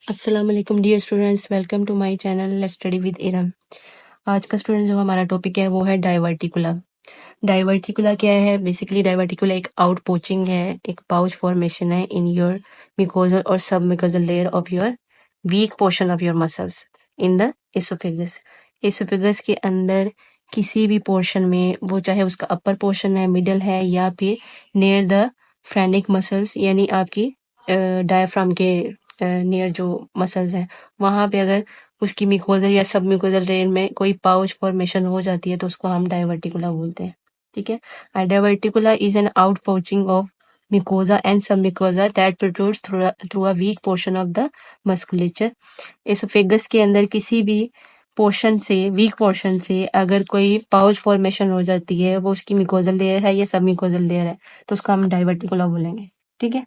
अस्सलाम वालेकुम dear students, welcome to my channel let's study with Iram. आज का स्टूडेंट जो हमारा टॉपिक है वो है डाइवर्टिकुला। डाइवर्टिकुला क्या है? बेसिकली डाइवर्टिकुला एक आउट पोचिंग है, एक पाउच फॉर्मेशन है इन योर म्यूकोजल और submucosal layer of your weak portion of your muscles in the esophagus. Esophagus के अंदर किसी भी पोर्शन में, वो चाहे उसका अपर पोर्शन है, मिडल है, या फिर नियर द फ्रेनिक मसल्स यानी आपकी डायफ्राम के नियर जो मसल्स हैं, वहां पे अगर उसकी म्यूकोजल या सब म्यूकोजल लेयर में कोई पाउच फॉर्मेशन हो जाती है तो उसको हम डाइवर्टिकुला बोलते हैं। ठीक है। Diverticula is an out pouching of mucosa and submucosa that protrudes through a weak portion of the musculature। Oesophagus के अंदर किसी भी पोर्शन से, वीक पोर्शन से अगर कोई पाउच फॉर्मेशन हो जाती है, वो उसकी म्यूकोजल लेयर है या सब म्यूकोजल लेयर है, तो उसको हम डाइवर्टिकुला बोलेंगे। ठीक है।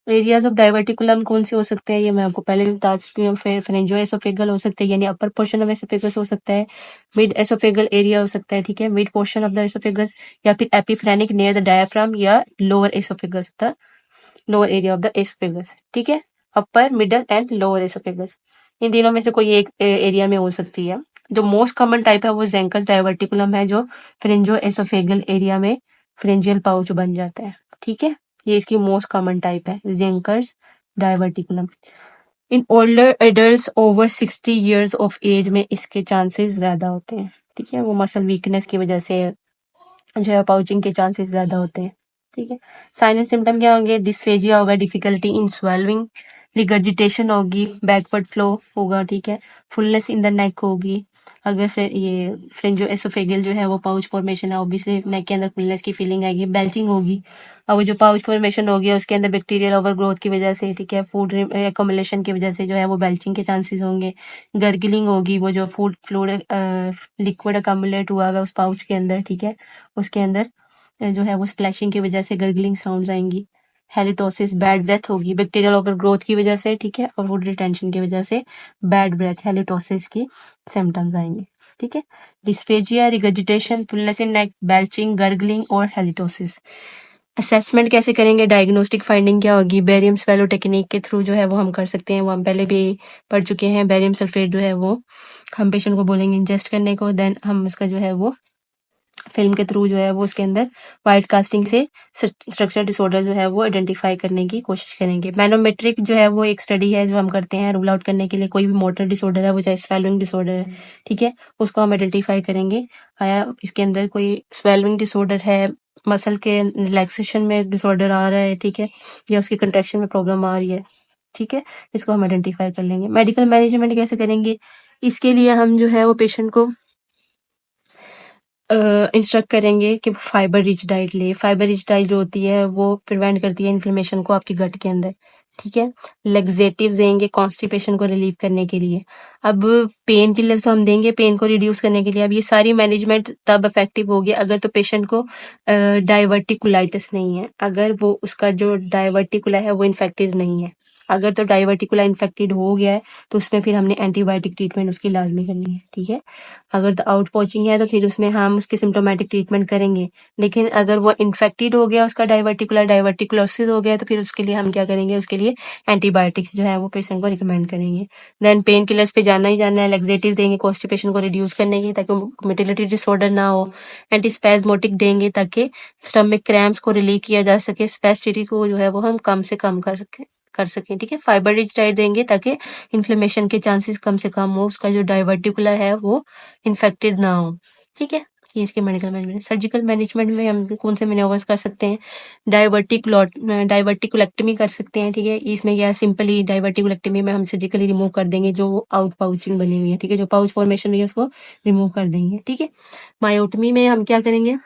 एरियाज ऑफ डाइवर्टिकुलम कौन से हो सकते हैं ये मैं आपको पहले भी बता चुकी हूँ। फिर फ्रेंजो एसोफेगल हो सकते हैं यानी अपर पोर्शन ऑफ एसोफेगस हो सकता है, मिड एसोफेगल एरिया हो सकता है, ठीक है, mid portion of the oesophagus, या फिर एपिफ्रेनिक नियर द डायफ्राम या lower oesophagus, the lower area of the oesophagus. ठीक है, अपर, मिडल एंड लोअर एसोफेगस, इन तीनों में से कोई एक एरिया में हो सकती है। जो मोस्ट कॉमन टाइप है वो ज़ेंकस डाइवर्टिकुलम है, जो फ्रिंजो एसोफेगल एरिया में फ्रिंजियल पाउच बन जाता है। ठीक है, ये इसकी मोस्ट कॉमन टाइप है, Zenker's diverticulum. In older adults over 60 years of age में इसके चांसेस ज्यादा होते हैं। ठीक है, वो मसल वीकनेस की वजह से जो है पाउचिंग के चांसेस ज्यादा होते हैं। ठीक है, साइन एंड सिम्टम क्या होंगे? डिस्फेजिया होगा, डिफिकल्टी इन स्वेलविंग, रिगर्जिटेशन होगी, बैकवर्ड फ्लो होगा, ठीक है, फुलनेस इन द नेक होगी। अगर फिर ये फ्रिंजो एसोफेगल जो है वो पाउच फॉर्मेशन है, ऑब्वियसली नेक के अंदर फुलनेस की फीलिंग आएगी, बेल्चिंग होगी। और वो जो पाउच फॉर्मेशन होगी उसके अंदर बैक्टीरियल ओवर ग्रोथ की वजह से, ठीक है, फूड एकोमुलेशन की वजह से जो है वो बेल्चिंग के चांसेस होंगे। गर्गलिंग होगी, वो जो फूड फ्लूइड लिक्विड अकमुलेट हुआ है उस पाउच के अंदर, ठीक है, उसके अंदर जो है वो स्प्लैशिंग की वजह से गर्गलिंग साउंड्स आएंगी। हेलिटोसिस, बैड ब्रेथ होगी बैक्टीरियल ओवर ग्रोथ की वजह से, ठीक है, और फूड रिटेंशन की वजह से बैड ब्रेथ, हेलिटोसिस की सिम्टम्स आएंगे। ठीक है, डिस्फेजिया, रिगर्जिटेशन, फुलनेस इन नेक, बेल्चिंग, गर्गलिंग और हेलिटोसिस। असेसमेंट कैसे करेंगे? डायग्नोस्टिक फाइंडिंग क्या होगी? बेरियम स्वेलो टेक्निक के थ्रू जो है वो हम कर सकते हैं, वो हम पहले भी पढ़ चुके हैं। बेरियम सल्फेट जो है वो हम पेशेंट को बोलेंगे इंजेस्ट करने को, देन हम उसका जो है वो फिल्म के थ्रू जो है वो उसके अंदर वाइट कास्टिंग से स्ट्रक्चर डिसऑर्डर जो है वो आइडेंटिफाई करने की कोशिश करेंगे। मैनोमेट्रिक जो है वो एक स्टडी है जो हम करते हैं रूल आउट करने के लिए कोई भी मोटर डिसऑर्डर है, वो चाहे स्वेलिंग डिसऑर्डर है, ठीक है, उसको हम आइडेंटिफाई करेंगे। आया इसके अंदर कोई स्वेलिंग डिसऑर्डर है, मसल के रिलैक्सेशन में डिसऑर्डर आ रहा है, ठीक है, या उसकी कंट्रैक्शन में प्रॉब्लम आ रही है, ठीक है, इसको हम आइडेंटिफाई कर लेंगे। मेडिकल मैनेजमेंट कैसे करेंगे? इसके लिए हम जो है वो पेशेंट को इंस्ट्रक्ट करेंगे कि फाइबर रिच डाइट ले। फाइबर रिच डाइट जो होती है वो प्रिवेंट करती है इन्फ्लेमेशन को आपकी गट के अंदर, ठीक है। लेग्जेटिव देंगे कॉन्स्टिपेशन को रिलीव करने के लिए। अब पेन किलर्स तो हम देंगे पेन को रिड्यूस करने के लिए। अब ये सारी मैनेजमेंट तब इफेक्टिव होगी अगर तो पेशेंट को डाइवर्टिकुलाइटिस नहीं है, अगर वो उसका जो डाइवर्टिकुला है वो इन्फेक्टेड नहीं है। अगर तो डाइवर्टिकुला इन्फेक्टेड हो गया है तो उसमें फिर हमने एंटीबायोटिक ट्रीटमेंट उसकी लाजमी करनी है, ठीक है। अगर तो आउट पोचिंग है तो फिर उसमें हम उसकी सिम्टोमेटिक ट्रीटमेंट करेंगे। लेकिन अगर वो इन्फेक्टेड हो गया, उसका डाइवर्टिकुलोसिस हो गया, तो फिर उसके लिए हम क्या करेंगे? उसके लिए एंटीबायोटिक्स जो है वो पेशेंट को रिकमेंड करेंगे। देन पेन किलर्स पे जाना ही जाना है, लेग्जेटिव देंगे कॉन्स्टिपेशन को रिड्यूस करने की ताकि मोटिलिटी डिसऑर्डर ना हो। एंटीस्पैज्मोटिक देंगे ताकि स्टमक क्रैम्प्स को रिलीव किया जा सके, स्पेसिटी को जो है वो हम कम से कम कर सकें, ठीक है। फाइबर रिच डाइट देंगे ताकि इन्फ्लेमेशन के चांसेस कम से कम हो, उसका जो डाइवर्टिकुला है वो इन्फेक्टेड ना हो, ठीक है। ये इसके मेडिकल मैनेजमेंट। सर्जिकल मैनेजमेंट में हम कौन से मैन्योवर्स कर सकते हैं? डाइवर्टिकुलेक्टमी कर सकते हैं, ठीक है। इसमें यह सिंपली डाइवर्टिकुलेक्टमी में हम सर्जिकली रिमूव कर देंगे जो आउट पाउचिंग बनी हुई है, ठीक है, जो पाउच फॉर्मेशन हुई है उसको रिमूव कर देंगे, ठीक है। मायोटमी में हम क्या करेंगे?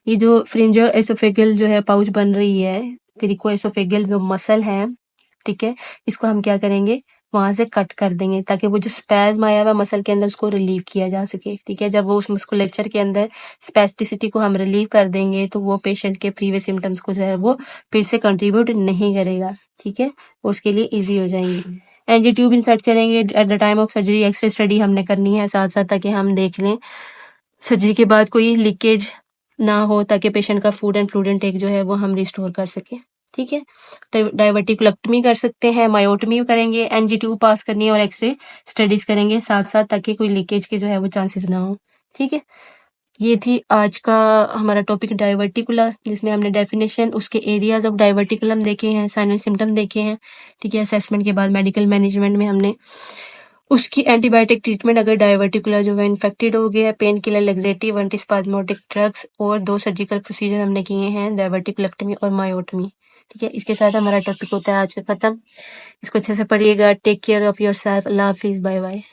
ये जो फ्रिंजो एसोफेगल जो है पाउच बन रही है, क्रिको एसोफेगल जो मसल है, ठीक है, इसको हम क्या करेंगे? वहां से कट कर देंगे ताकि वो जो स्पैज्म आया हुआ मसल के अंदर उसको रिलीव किया जा सके, ठीक है। जब वो उस मस्कुलेचर के अंदर स्पेस्टिसिटी को हम रिलीव कर देंगे तो वो पेशेंट के प्रीवियस सिम्टम्स को जो है वो फिर से कंट्रीब्यूट नहीं करेगा, ठीक है, उसके लिए इजी हो जाएंगे। एनजी ट्यूब इंसर्ट करेंगे at the time of surgery. X ray study हमने करनी है साथ साथ ताकि हम देख लें सर्जरी के बाद कोई लीकेज ना हो, ताकि पेशेंट का फूड एंड फ्लूइड इनटेक जो है वो हम रिस्टोर कर सकें। ठीक है। तो डाइवर्टिकुलेक्टमी कर सकते हैं, मायोटमी करेंगे, NG2 पास करनी है और एक्सरे स्टडीज करेंगे साथ-साथ, ताकि कोई लीकेज के जो है वो चांसेस ना हो। ठीक है। ये थी आज का हमारा टॉपिक डाइवर्टिकुला, जिसमें हमने डेफिनेशन, उसके एरियाज ऑफ डाइवर्टिकुलम देखे हैं, साइन एंड सिम्टम देखे हैं। ठीक है। असेसमेंट के बाद मेडिकल मैनेजमेंट में हमने उसकी एंटीबायोटिक ट्रीटमेंट अगर डाइवर्टिकुलर जो है इन्फेक्टेड हो गया है, पेन किलर, लेग्जेटिव, एंटीस्पाज्मोटिक ड्रग्स और 2 सर्जिकल प्रोसीजर हमने किए हैं, डाइवर्टिकुलेक्टमी और मायोटमी। ठीक है। इसके साथ हमारा टॉपिक होता है आज का खत्म। इसको अच्छे से पढ़िएगा। Take care of yourself. अल्लाह हाफिज़। Bye bye.